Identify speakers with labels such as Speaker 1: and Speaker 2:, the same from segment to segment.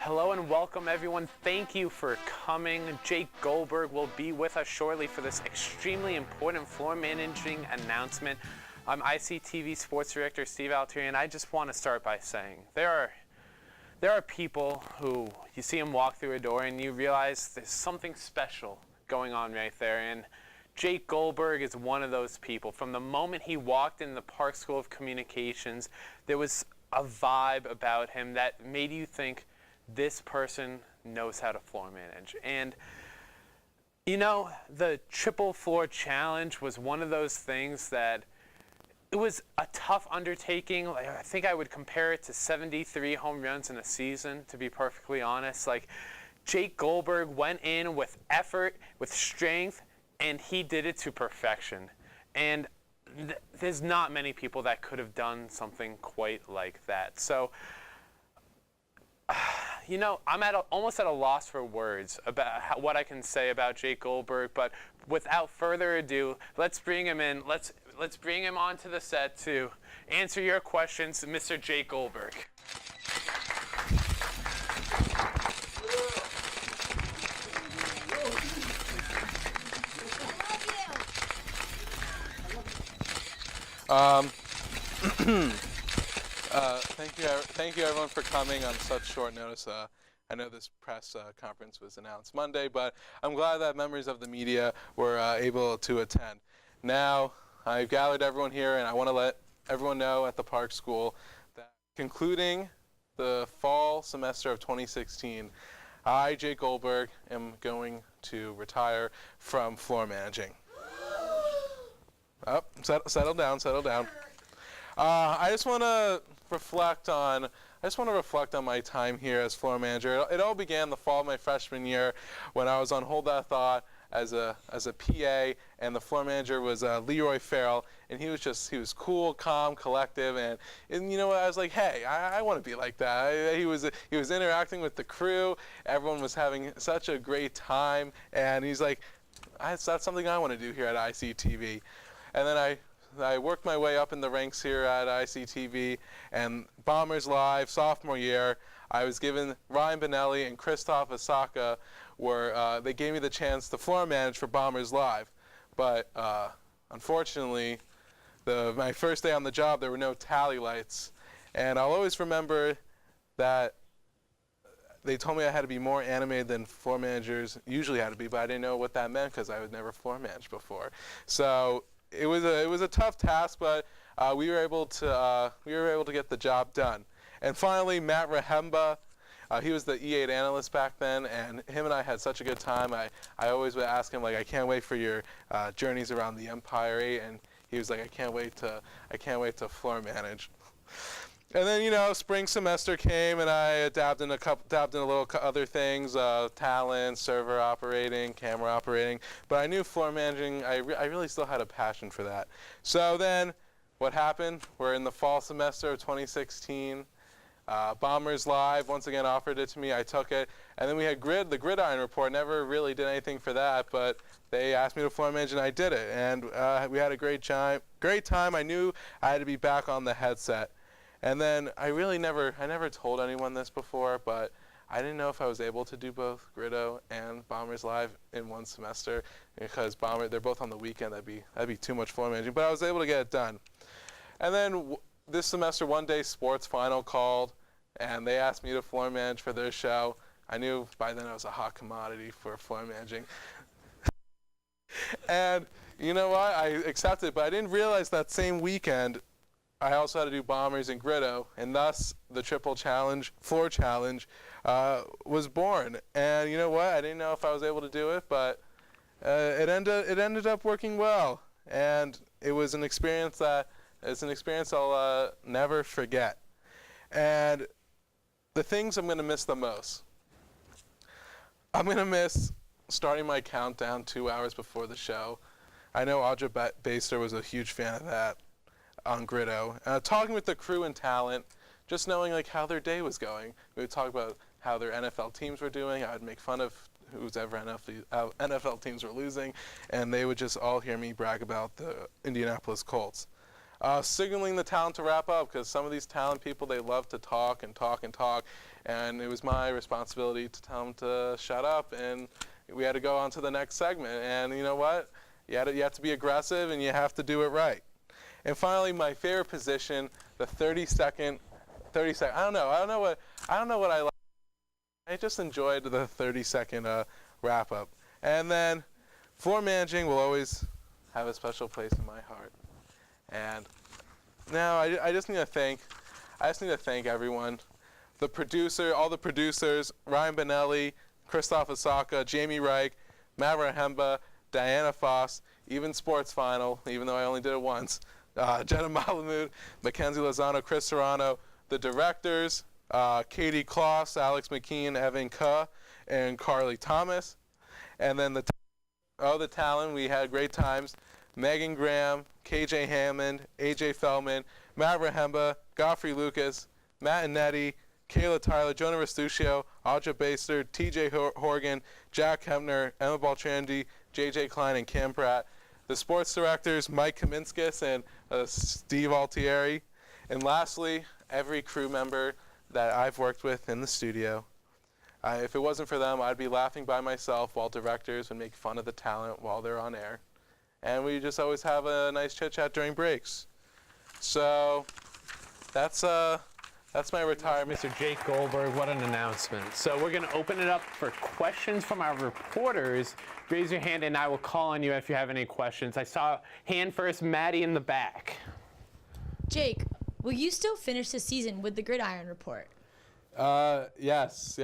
Speaker 1: Hello and welcome everyone. Thank you for coming. Jake Goldberg will be with us shortly for this extremely important floor managing announcement. I'm ICTV Sports Director Steve Altieri, and I just want to start by saying there are people who you see them walk through a door and you realize there's something special going on right there. And Jake Goldberg is one of those people. From the moment he walked in the Park School of Communications, there was a vibe about him that made you think, this person knows how to floor manage. And you know, the triple floor challenge was one of those things that it was a tough undertaking. Like, I think I would compare it to 73 home runs in a season, to be perfectly honest. Like, Jake Goldberg went in with effort, with strength, and he did it to perfection. And there's not many people that could have done something quite like that. So, you know, I'm almost at a loss for words about what I can say about Jake Goldberg, but without further ado, let's bring him in. Let's bring him onto the set to answer your questions, Mr. Jake Goldberg.
Speaker 2: Thank you everyone for coming on such short notice. I know this press conference was announced Monday, but I'm glad that members of the media were able to attend. Now, I've gathered everyone here, and I want to let everyone know at the Park School that concluding the fall semester of 2016, I, Jake Goldberg, am going to retire from floor managing. Settle down. I just want to reflect on my time here as floor manager. It all began the fall of my freshman year when I was on Hold That Thought as a PA, and the floor manager was Leroy Farrell, and he was cool, calm, collective, and you know what, I was like, hey, I want to be like that. He was interacting with the crew. Everyone was having such a great time, and he's like, that's something I want to do here at ICTV. And then I worked my way up in the ranks here at ICTV, and Bombers Live, sophomore year, I was given Ryan Benelli and Christoph Asaka they gave me the chance to floor manage for Bombers Live. But unfortunately, my first day on the job, there were no tally lights. And I'll always remember that they told me I had to be more animated than floor managers usually had to be, but I didn't know what that meant because I was never floor managed before. So it was a tough task, but we were able to get the job done. And finally, Matt Rahemba, he was the E8 analyst back then, and him and I had such a good time. I always would ask him, like, I can't wait for your journeys around the Empire 8, and he was like, I can't wait to floor manage. And then, you know, spring semester came, and I dabbed in a little other things, talent, server operating, camera operating. But I knew floor managing, I really still had a passion for that. So then, what happened? We're in the fall semester of 2016. Bombers Live once again offered it to me. I took it. And then we had the Gridiron Report. Never really did anything for that, but they asked me to floor manage, and I did it. And we had a great time. I knew I had to be back on the headset. And then I never told anyone this before, but I didn't know if I was able to do both Grido and Bombers Live in one semester because they're both on the weekend. That'd be too much floor managing, but I was able to get it done. And then this semester, One Day Sports Final called, and they asked me to floor manage for their show. I knew by then I was a hot commodity for floor managing. And you know what? I accepted, but I didn't realize that same weekend I also had to do Bombers and Grido, and thus the triple challenge, floor challenge, was born. And you know what? I didn't know if I was able to do it, but it ended up working well. And it was an experience I'll never forget. And the things I'm going to miss the most. I'm going to miss starting my countdown 2 hours before the show. I know Audra Baster was a huge fan of that on Grido. Talking with the crew and talent, just knowing like how their day was going. We would talk about how their NFL teams were doing. I would make fun of whoever NFL teams were losing, and they would just all hear me brag about the Indianapolis Colts. signaling the talent to wrap up, because some of these talent people, they love to talk and talk and talk, and it was my responsibility to tell them to shut up, and we had to go on to the next segment. And you know what? You have to be aggressive, and you have to do it right. And finally, my favorite position, the 30-second. I don't know what I like. I just enjoyed the 30-second wrap up. And then floor managing will always have a special place in my heart. And now I just need to thank everyone. All the producers, Ryan Benelli, Christoph Osaka, Jamie Reich, Matt Rahemba, Diana Foss, even Sports Final, even though I only did it once, Jenna Malamud, Mackenzie Lozano, Chris Serrano, the directors, Katie Kloss, Alex McKean, Evan Kuh, and Carly Thomas. And then the talent, we had great times. Megan Graham, KJ Hammond, AJ Feldman, Matt Rahemba, Godfrey Lucas, Matt Anetti, Kayla Tyler, Jonah Restuccio, Audra Baster, TJ Horgan, Jack Hempner, Emma Baltrandi, JJ Klein, and Cam Pratt. The sports directors, Mike Kaminskis and Steve Altieri. And lastly, every crew member that I've worked with in the studio. If it wasn't for them, I'd be laughing by myself while directors would make fun of the talent while they're on air. And we just always have a nice chit-chat during breaks. So that's my retirement.
Speaker 1: Mr. Jake Goldberg, what an announcement. So we're going to open it up for questions from our reporters. Raise your hand and I will call on you if you have any questions. I saw hand first, Maddie in the back.
Speaker 3: Jake, will you still finish the season with the Gridiron Report?
Speaker 2: Yes,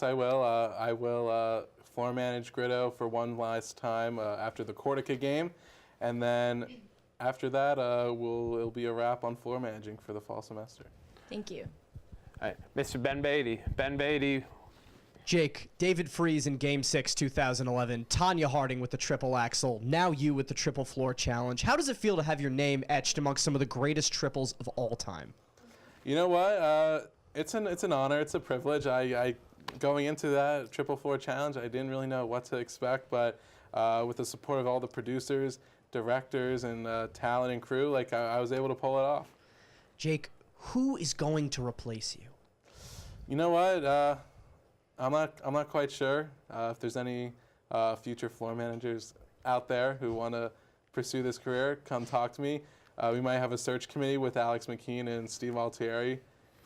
Speaker 2: I will. I will floor manage Grido for one last time after the Cortica game, and then after that, it'll be a wrap on floor managing for the fall semester.
Speaker 3: Thank you.
Speaker 1: All right, Mr. Ben Beatty. Ben Beatty.
Speaker 4: Jake, David Freese in Game 6, 2011, Tanya Harding with the triple axel, now you with the triple floor challenge. How does it feel to have your name etched amongst some of the greatest triples of all time?
Speaker 2: You know what? It's an honor. It's a privilege. I going into that triple floor challenge, I didn't really know what to expect, but with the support of all the producers, directors, and talent and crew, I was able to pull it off.
Speaker 4: Jake, who is going to replace you?
Speaker 2: You know what? I'm not quite sure if there's any future floor managers out there who want to pursue this career. Come talk to me. We might have a search committee with Alex McKean and Steve Altieri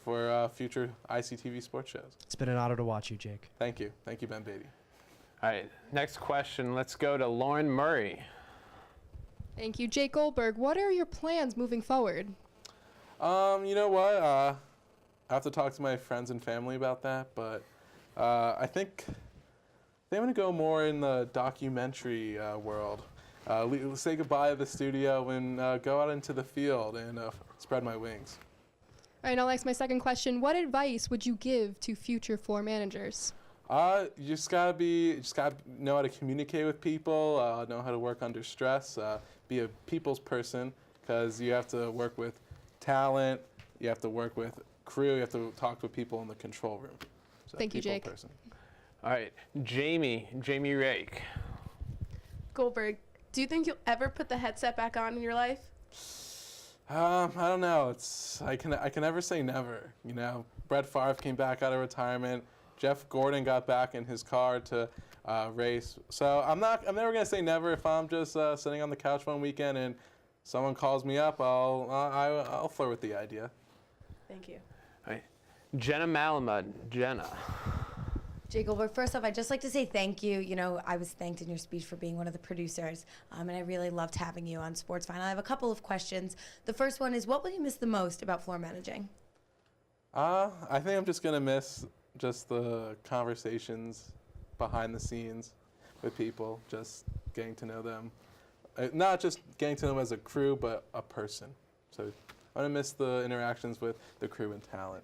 Speaker 2: for future ICTV sports shows.
Speaker 4: It's been an honor to watch you, Jake.
Speaker 2: Thank you. Thank you, Ben Beatty.
Speaker 1: All right, next question. Let's go to Lauren Murray.
Speaker 5: Thank you. Jake Goldberg, what are your plans moving forward?
Speaker 2: You know what? I have to talk to my friends and family about that, but I think they want to go more in the documentary world. Say goodbye to the studio and go out into the field and spread my wings.
Speaker 5: All right, I'll ask my second question. What advice would you give to future floor managers?
Speaker 2: You just gotta know how to communicate with people, know how to work under stress, be a people's person, because you have to work with talent, you have to work with crew, you have to talk with people in the control room. So
Speaker 5: Thank you, Jake.
Speaker 2: Person.
Speaker 1: All right, Jamie Rake.
Speaker 6: Goldberg, do you think you'll ever put the headset back on in your life?
Speaker 2: I don't know. I can never say never. You know, Brett Favre came back out of retirement. Jeff Gordon got back in his car to race. So I'm never gonna say never. If I'm just sitting on the couch one weekend and someone calls me up, I'll flirt with the idea.
Speaker 6: Thank you.
Speaker 1: All right, Jenna Malamud. Jenna.
Speaker 7: Jake Goldberg, first off, I'd just like to say thank you. You know, I was thanked in your speech for being one of the producers, and I really loved having you on Sports Final. I have a couple of questions. The first one is, what will you miss the most about floor managing?
Speaker 2: I think I'm just gonna miss just the conversations behind the scenes with people, just getting to know them. Not just getting to know them as a crew, but a person. So I'm gonna miss the interactions with the crew and talent.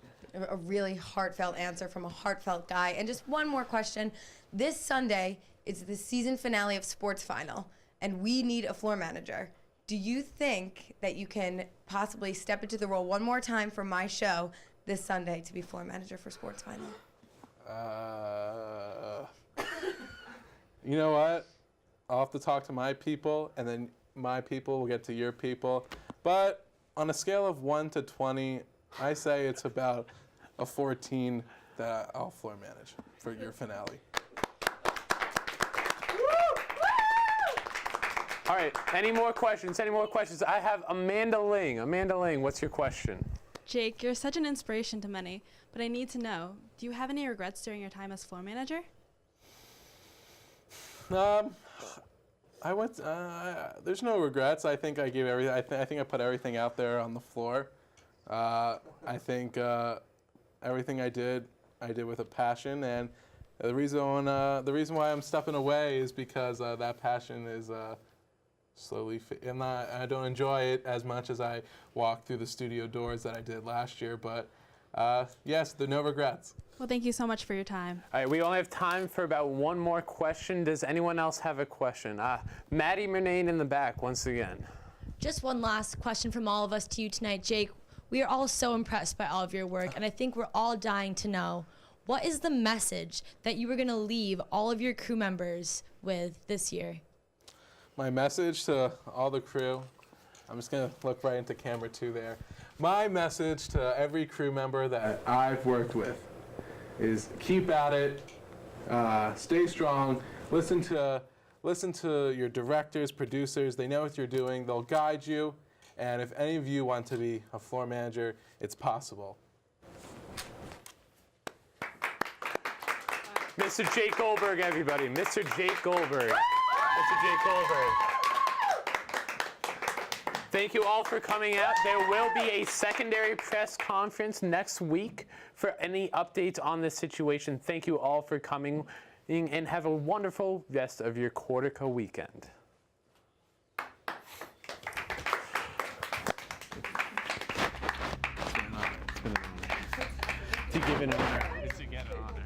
Speaker 7: A really heartfelt answer from a heartfelt guy. And just one more question. This Sunday is the season finale of Sports Final, and we need a floor manager. Do you think that you can possibly step into the role one more time for my show this Sunday to be floor manager for Sports Final?
Speaker 2: You know what? I'll have to talk to my people, and then my people will get to your people. But on a scale of 1 to 20, I say it's about a 14 that I'll floor manage for your finale.
Speaker 1: All right, any more questions? Any more questions? I have Amanda Ling. Amanda Ling, what's your question?
Speaker 8: Jake, you're such an inspiration to many, but I need to know, do you have any regrets during your time as floor manager?
Speaker 2: There's no regrets. I think I gave everything. I think I put everything out there on the floor. I think everything I did with a passion, and the reason why I'm stepping away is because that passion is slowly. I don't enjoy it as much as I walk through the studio doors that I did last year. But yes, there are no regrets.
Speaker 8: Well, thank you so much for your time.
Speaker 1: All right, we only have time for about one more question. Does anyone else have a question? Maddie Murnane in the back once again.
Speaker 3: Just one last question from all of us to you tonight, Jake. We are all so impressed by all of your work, and I think we're all dying to know, what is the message that you were going to leave all of your crew members with this year?
Speaker 2: My message to all the crew, I'm just going to look right into camera 2 there. My message to every crew member that I've worked with is keep at it, stay strong, listen to your directors, producers. They know what you're doing. They'll guide you. And if any of you want to be a floor manager, it's possible.
Speaker 1: Mr. Jake Goldberg, everybody. Mr. Jake Goldberg. Mr. Jake Goldberg. Thank you all for coming out. There will be a secondary press conference next week for any updates on this situation. Thank you all for coming and have a wonderful rest of your Cortico weekend. To give an honor is to get an honor.